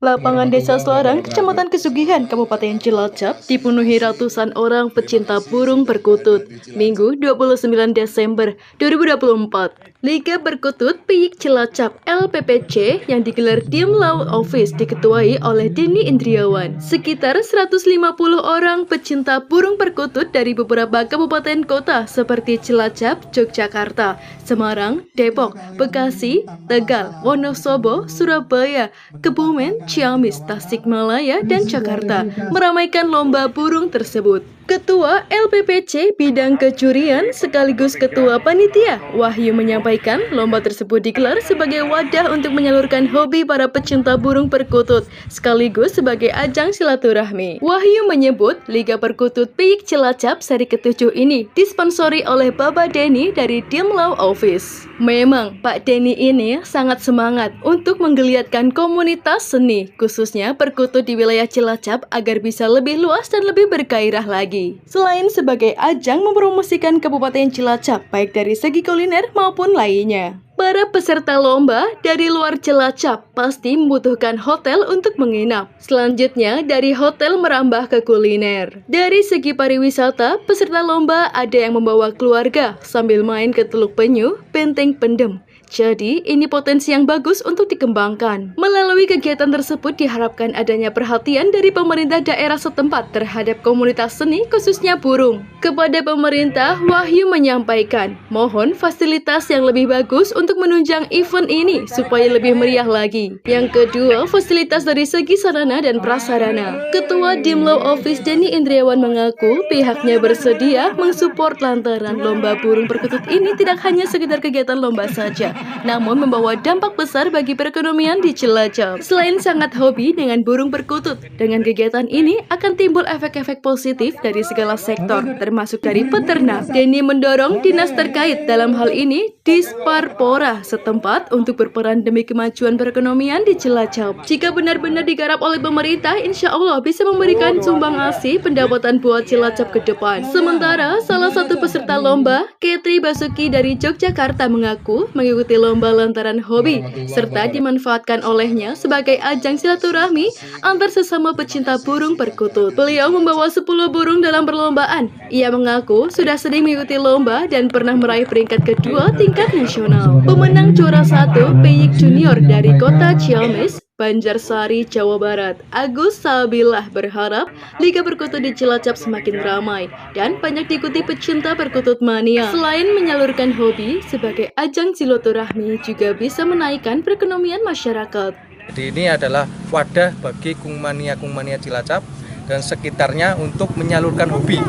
Lapangan Desa Selarang, Kecamatan Kesugihan, Kabupaten Cilacap, dipenuhi ratusan orang pecinta burung perkutut. Minggu 29 Desember 2024. Liga Perkutut Piyik Cilacap LPPC yang digelar di Law Office diketuai oleh Denny Indriawan. Sekitar 150 orang pecinta burung perkutut dari beberapa kabupaten kota seperti Cilacap, Yogyakarta, Semarang, Depok, Bekasi, Tegal, Wonosobo, Surabaya, Kebumen, Ciamis, Tasikmalaya, dan Jakarta meramaikan lomba burung tersebut. Ketua LPPC Bidang Kecurian sekaligus Ketua Panitia Wahyu menyampaikan lomba tersebut digelar sebagai wadah untuk menyalurkan hobi para pecinta burung perkutut sekaligus sebagai ajang silaturahmi. Wahyu menyebut Liga Perkutut Piyik Cilacap seri ke-7 ini disponsori oleh Bapak Denny dari Law Office. Memang Pak Denny ini sangat semangat untuk menggeliatkan komunitas seni, khususnya perkutut di wilayah Cilacap agar bisa lebih luas dan lebih bergairah lagi. Selain sebagai ajang mempromosikan Kabupaten Cilacap, baik dari segi kuliner maupun lainnya. Para peserta lomba dari luar Cilacap pasti membutuhkan hotel untuk menginap. Selanjutnya, dari hotel merambah ke kuliner. Dari segi pariwisata, peserta lomba ada yang membawa keluarga sambil main ke Teluk Penyu, Benteng Pendem. Jadi, ini potensi yang bagus untuk dikembangkan. Melalui kegiatan tersebut diharapkan adanya perhatian dari pemerintah daerah setempat terhadap komunitas seni khususnya burung. Kepada pemerintah, Wahyu menyampaikan, mohon fasilitas yang lebih bagus untuk menunjang event ini supaya lebih meriah lagi. Yang kedua, fasilitas dari segi sarana dan prasarana. Ketua Law Office Denny Indriawan mengaku pihaknya bersedia mensupport lantaran lomba burung perkutut ini tidak hanya sekedar kegiatan lomba saja, namun membawa dampak besar bagi perekonomian di Cilacap. Selain sangat hobi dengan burung perkutut, dengan kegiatan ini akan timbul efek-efek positif dari segala sektor, termasuk dari peternak. Denny mendorong dinas terkait dalam hal ini Disparpora setempat untuk berperan demi kemajuan perekonomian di Cilacap. Jika benar-benar digarap oleh pemerintah, insya Allah bisa memberikan sumbangasi pendapatan buat Cilacap ke depan. Sementara salah satu peserta lomba, Ketri Basuki dari Yogyakarta mengaku mengikuti lomba lantaran hobi, serta dimanfaatkan olehnya sebagai ajang silaturahmi antar sesama pecinta burung perkutut. Beliau membawa 10 burung dalam perlombaan. Ia mengaku sudah sering mengikuti lomba dan pernah meraih peringkat kedua tingkat nasional. Pemenang juara 1 Piyik Junior dari kota Ciamis, Banjarsari, Jawa Barat, Agus Sabillah berharap Liga Perkutut di Cilacap semakin ramai dan banyak diikuti pecinta perkutut mania. Selain menyalurkan hobi, sebagai ajang silaturahmi juga bisa menaikkan perekonomian masyarakat. Jadi ini adalah wadah bagi kungmania Cilacap dan sekitarnya untuk menyalurkan hobi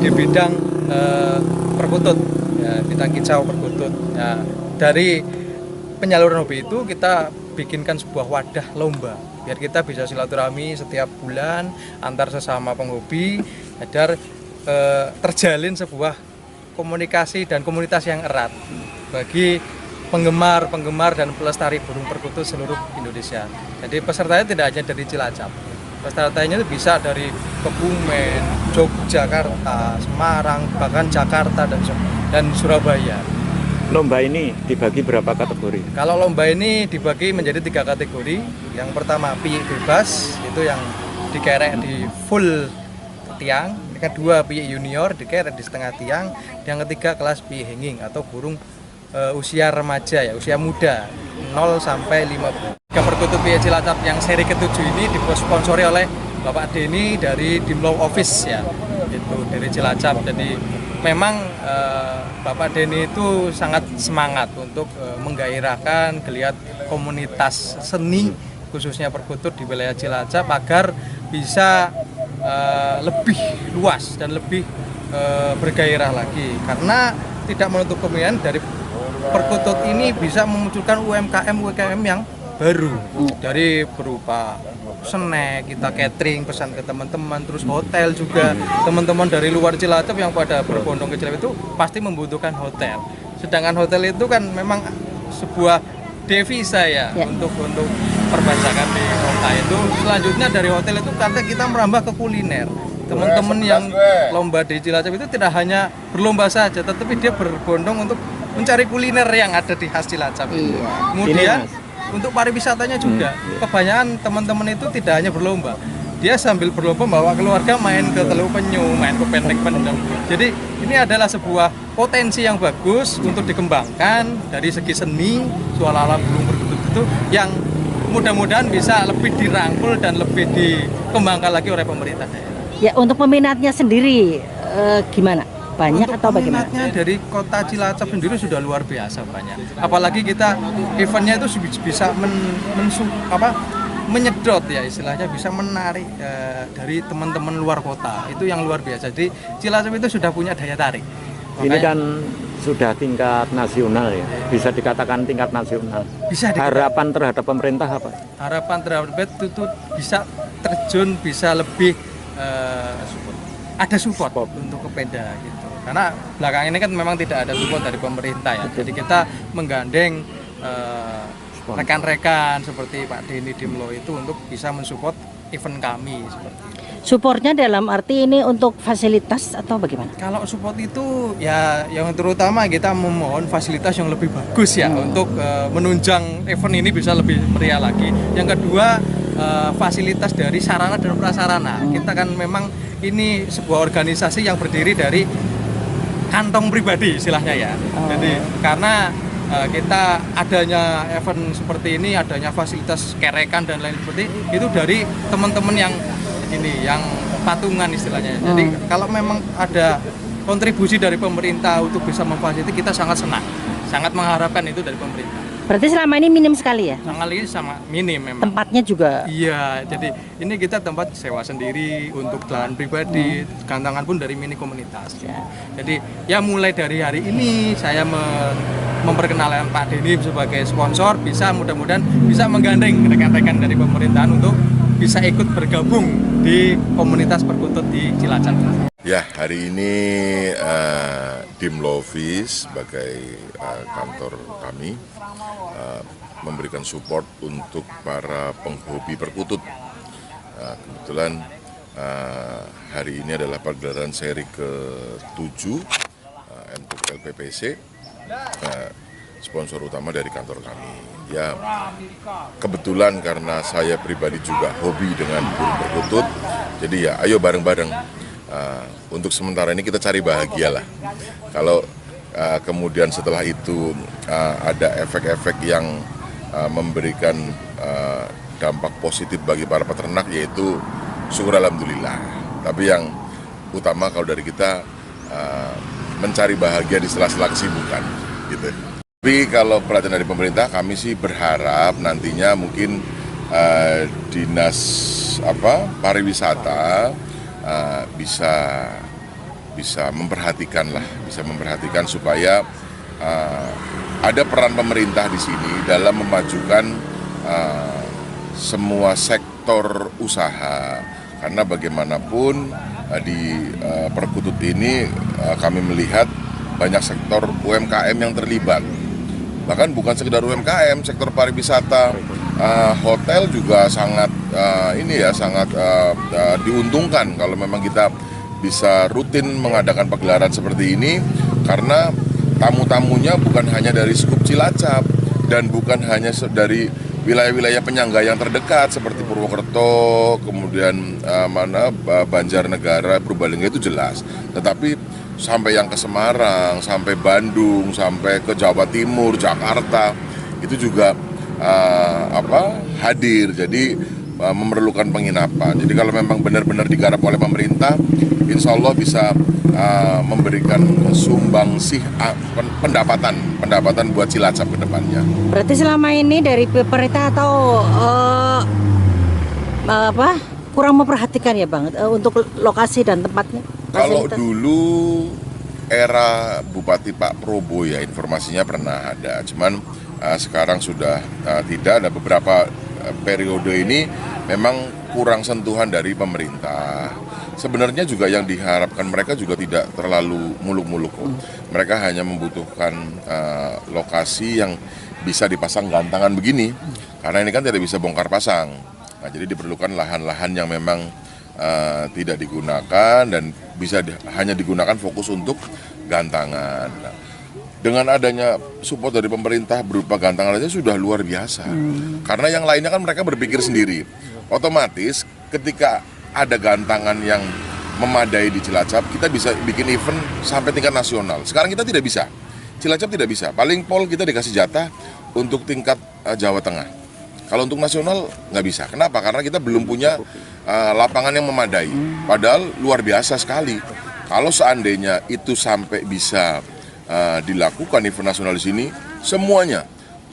di bidang perkutut, ya, bidang kicau perkutut. Ya, dari penyaluran hobi itu kita bikinkan sebuah wadah lomba biar kita bisa silaturahmi setiap bulan antar sesama penghobi agar terjalin sebuah komunikasi dan komunitas yang erat bagi penggemar dan pelestari burung perkutut seluruh Indonesia. Jadi pesertanya tidak hanya dari Cilacap, pesertanya itu bisa dari Kebumen, Yogyakarta, Semarang, bahkan Jakarta dan Surabaya. Lomba ini dibagi berapa kategori? Kalau lomba ini dibagi menjadi 3 kategori. Yang pertama piyik bebas, itu yang dikerek di full tiang. Yang kedua piyik junior, dikerek di setengah tiang. Yang ketiga kelas piyik hanging atau burung usia remaja, ya, usia muda 0 sampai 50. Liga Perkutut Piyik Cilacap yang seri ke-7 ini disponsori oleh Bapak Denny dari Law Office, ya, itu dari Cilacap. Jadi memang Bapak Denny itu sangat semangat untuk menggairahkan geliat komunitas seni khususnya perkutut di wilayah Cilacap agar bisa lebih luas dan lebih bergairah lagi, karena tidak menutup kemungkinan dari perkutut ini bisa memunculkan UMKM yang baru dari berupa snack, kita catering, pesan ke teman-teman, terus hotel juga. Teman-teman dari luar Cilacap yang pada berbondong ke Cilacap itu pasti membutuhkan hotel. Sedangkan hotel itu kan memang sebuah devisa, ya. Untuk perpajakan di kota itu. Selanjutnya dari hotel itu karena kita merambah ke kuliner. Teman-teman yang lomba di Cilacap itu tidak hanya berlomba saja, tetapi dia berbondong untuk mencari kuliner yang ada di khas Cilacap. Kemudian untuk pariwisatanya juga. Kebanyakan teman-teman itu tidak hanya berlomba, dia sambil berlomba bawa keluarga main ke Teluk Penyu, main ke Pendek Pendem. Jadi ini adalah sebuah potensi yang bagus untuk dikembangkan dari segi seni suara burung perkutut itu, yang mudah-mudahan bisa lebih dirangkul dan lebih dikembangkan lagi oleh pemerintah daerah. Ya, untuk peminatnya sendiri gimana? Banyak Untuk atau bagaimana? peminatnya dari kota Cilacap sendiri sudah luar biasa banyak. Apalagi kita eventnya itu bisa menyedot ya istilahnya, bisa menarik dari teman-teman luar kota. Itu yang luar biasa. Jadi Cilacap itu sudah punya daya tarik. Ini kan sudah tingkat nasional ya, bisa dikatakan tingkat nasional. Harapan terhadap pemerintah apa? Harapan terhadap itu bisa terjun, bisa lebih ada support untuk ke Pemda gitu. Karena belakangan ini kan memang tidak ada support dari pemerintah ya. Jadi kita menggandeng rekan-rekan seperti Pak Denny Dimlo itu untuk bisa mensupport event kami seperti itu. Supportnya dalam arti ini untuk fasilitas atau bagaimana? Kalau support itu ya yang terutama kita memohon fasilitas yang lebih bagus ya untuk menunjang event ini bisa lebih meriah lagi. Yang kedua fasilitas dari sarana dan prasarana. Kita kan memang ini sebuah organisasi yang berdiri dari kantong pribadi istilahnya ya. Jadi karena kita adanya event seperti ini, adanya fasilitas kerekan dan lain seperti itu dari teman-teman yang patungan istilahnya. Jadi kalau memang ada kontribusi dari pemerintah untuk bisa memfasilitasi, kita sangat senang, sangat mengharapkan itu dari pemerintah. Berarti selama ini minim sekali ya? Sangat ini sama minim memang. Tempatnya juga? Iya, jadi ini kita tempat sewa sendiri untuk jalan pribadi, gantangan pun dari mini komunitas. Jadi ya mulai dari hari ini saya memperkenalkan Pak Denny sebagai sponsor, bisa mudah-mudahan bisa menggandeng rekan-rekan dari pemerintahan untuk bisa ikut bergabung di komunitas perkutut di Cilacap. Ya, hari ini Dimlovis sebagai kantor kami memberikan support untuk para penghobi perkutut. Kebetulan hari ini adalah pagelaran seri ke-7 untuk LPPC, sponsor utama dari kantor kami. Ya, kebetulan karena saya pribadi juga hobi dengan burung perkutut, jadi ya ayo bareng-bareng. Untuk sementara ini kita cari bahagia lah. Kalau kemudian setelah itu ada efek-efek yang memberikan dampak positif bagi para peternak, yaitu syukur alhamdulillah. Tapi yang utama kalau dari kita mencari bahagia di sela-sela kesibukan gitu. Tapi kalau perhatian dari pemerintah, kami sih berharap nantinya mungkin dinas pariwisata bisa memperhatikan supaya ada peran pemerintah di sini dalam memajukan semua sektor usaha, karena bagaimanapun di perkutut ini kami melihat banyak sektor UMKM yang terlibat, bahkan bukan sekedar UMKM, sektor pariwisata, hotel juga sangat diuntungkan kalau memang kita bisa rutin mengadakan pagelaran seperti ini, karena tamu-tamunya bukan hanya dari skup Cilacap dan bukan hanya dari wilayah-wilayah penyangga yang terdekat seperti Purwokerto, kemudian Banjarnegara, Purbalingga itu jelas, tetapi sampai yang ke Semarang, sampai Bandung, sampai ke Jawa Timur, Jakarta itu juga hadir. Jadi memerlukan penginapan. Jadi kalau memang benar-benar digarap oleh pemerintah, insya Allah bisa memberikan sumbangsih pendapatan buat Cilacap ke depannya. Berarti selama ini dari pemerintah atau kurang memperhatikan ya Bang untuk lokasi dan tempatnya? Kalau dulu era Bupati Pak Probo ya informasinya pernah ada, cuman sekarang sudah tidak. Ada beberapa periode ini memang kurang sentuhan dari pemerintah. Sebenarnya juga yang diharapkan mereka juga tidak terlalu muluk-muluk. Mereka hanya membutuhkan lokasi yang bisa dipasang gantangan begini, karena ini kan tidak bisa bongkar pasang. Nah, jadi diperlukan lahan-lahan yang memang tidak digunakan dan bisa hanya digunakan fokus untuk gantangan. Nah, dengan adanya support dari pemerintah berupa gantangan aja sudah luar biasa. Karena yang lainnya kan mereka berpikir sendiri. Otomatis ketika ada gantangan yang memadai di Cilacap, kita bisa bikin event sampai tingkat nasional. Sekarang kita tidak bisa. Cilacap tidak bisa. Paling pol kita dikasih jatah untuk tingkat Jawa Tengah. Kalau untuk nasional nggak bisa. Kenapa? Karena kita belum punya lapangan yang memadai. Padahal luar biasa sekali. Kalau seandainya itu sampai bisa dilakukan event nasional di sini, semuanya.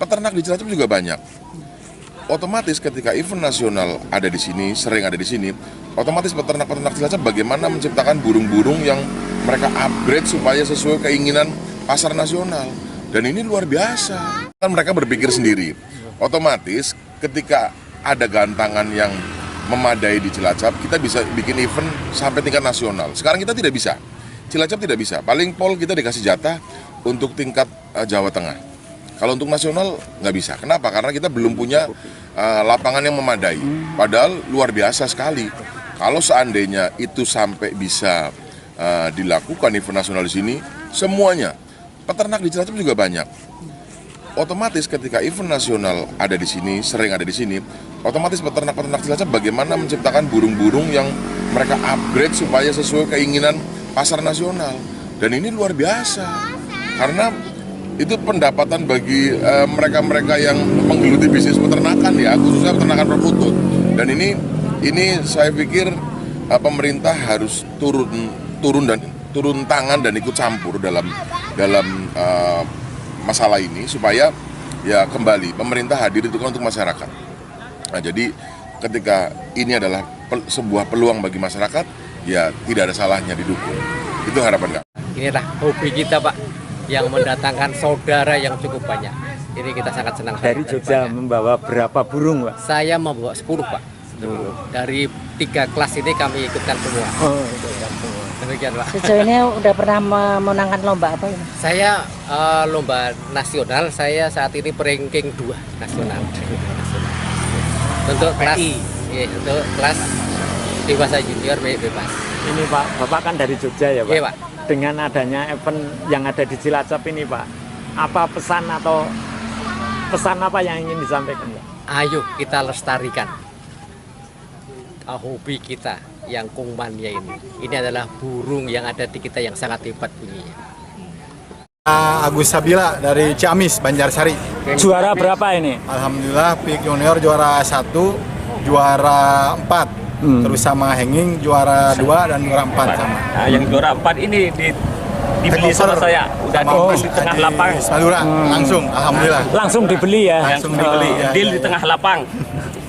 Peternak di Cilacap juga banyak. Otomatis ketika event nasional ada di sini, sering ada di sini, otomatis peternak-peternak Cilacap bagaimana menciptakan burung-burung yang mereka upgrade supaya sesuai keinginan pasar nasional. Dan ini luar biasa. Kan mereka berpikir sendiri. Otomatis ketika ada gantangan yang memadai di Cilacap, kita bisa bikin event sampai tingkat nasional. Sekarang kita tidak bisa. Cilacap tidak bisa. Paling pol kita dikasih jatah untuk tingkat Jawa Tengah. Kalau untuk nasional nggak bisa. Kenapa? Karena kita belum punya lapangan yang memadai. Padahal luar biasa sekali. Kalau seandainya itu sampai bisa dilakukan event nasional di sini, semuanya. Peternak di Cilacap juga banyak. Otomatis ketika event nasional ada di sini, sering ada di sini, otomatis peternak-peternak Cilacap bagaimana menciptakan burung-burung yang mereka upgrade supaya sesuai keinginan pasar nasional. Dan ini luar biasa. Karena itu pendapatan bagi mereka-mereka yang menggeluti bisnis peternakan ya, khususnya peternakan perkutut. Dan ini saya pikir pemerintah harus turun tangan dan ikut campur dalam masalah ini supaya ya kembali pemerintah hadir itu kan untuk masyarakat. Nah, jadi ketika ini adalah sebuah peluang bagi masyarakat, ya tidak ada salahnya didukung. Itu harapan kami. Inilah hobi kita, Pak, yang mendatangkan saudara yang cukup banyak. Ini kita sangat senang. Dari Jogja membawa berapa burung, Pak? Saya membawa 10, Pak. 10. Dari 3 kelas ini kami ikutkan semua. Oh, ikutkan semua. Demikian, Pak. Sejauh ini udah pernah memenangkan lomba apa ini? Saya lomba nasional, saya saat ini ranking 2 nasional. Untuk kelas untuk kelas dewasa junior bebas. Ini Pak, Bapak kan dari Jogja ya Pak? Iya, Pak. Dengan adanya event yang ada di Cilacap ini Pak, apa pesan apa yang ingin disampaikan Pak? Ayo kita lestarikan hobi kita yang kungmania ini. Ini adalah burung yang ada di kita yang sangat hebat bunyinya. Agus Sabila dari Ciamis, Banjarsari. Juara berapa ini? Alhamdulillah, PIK Junior juara 1, juara 4. Terus sama Hanging juara 2 dan juara 4 sama. Nah, yang juara 4 ini dibeli sama saya. Udah di tengah lapang. Madura, langsung, alhamdulillah. Langsung dibeli ya? Langsung dibeli. Deal di tengah lapang.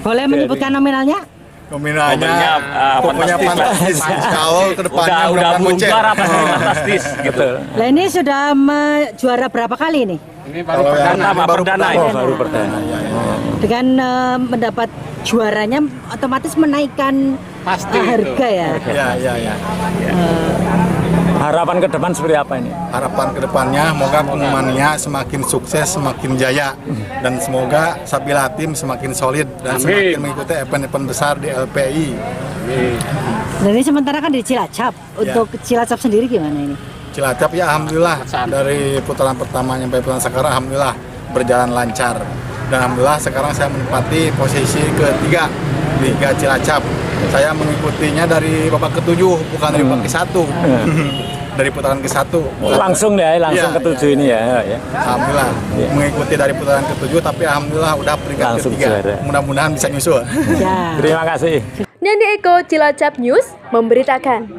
Boleh menyebutkan nominalnya? Nominalnya pokoknya fantastis. Kalau kedepannya udah muncul. Fantastis gitu. Lah ini sudah juara berapa kali ini? Ini baru perdana. Baru perdana. Dengan mendapat juaranya otomatis menaikkan harga ya. Ya. Harapan ke depan seperti apa ini? Harapan kedepannya semoga pengumumannya semakin sukses, semakin jaya, dan semoga Sabila Tim semakin solid dan semakin mengikuti event-event besar di LPI. Dan ini sementara kan di Cilacap. Untuk Cilacap sendiri gimana ini? Cilacap ya alhamdulillah dari putaran pertama sampai putaran sekarang alhamdulillah berjalan lancar. Dan alhamdulillah sekarang saya menempati posisi ketiga Liga Cilacap. Saya mengikutinya dari babak ke-7 bukan dari babak ke-1. Dari putaran ke-1. Langsung ya, ke-7 ini ya. Alhamdulillah mengikuti dari putaran ke-7 tapi alhamdulillah udah peringkat Langsung ketiga. juara. Mudah-mudahan bisa nyusul. Ya. Terima kasih. Nandi Eko, Cilacap News memberitakan.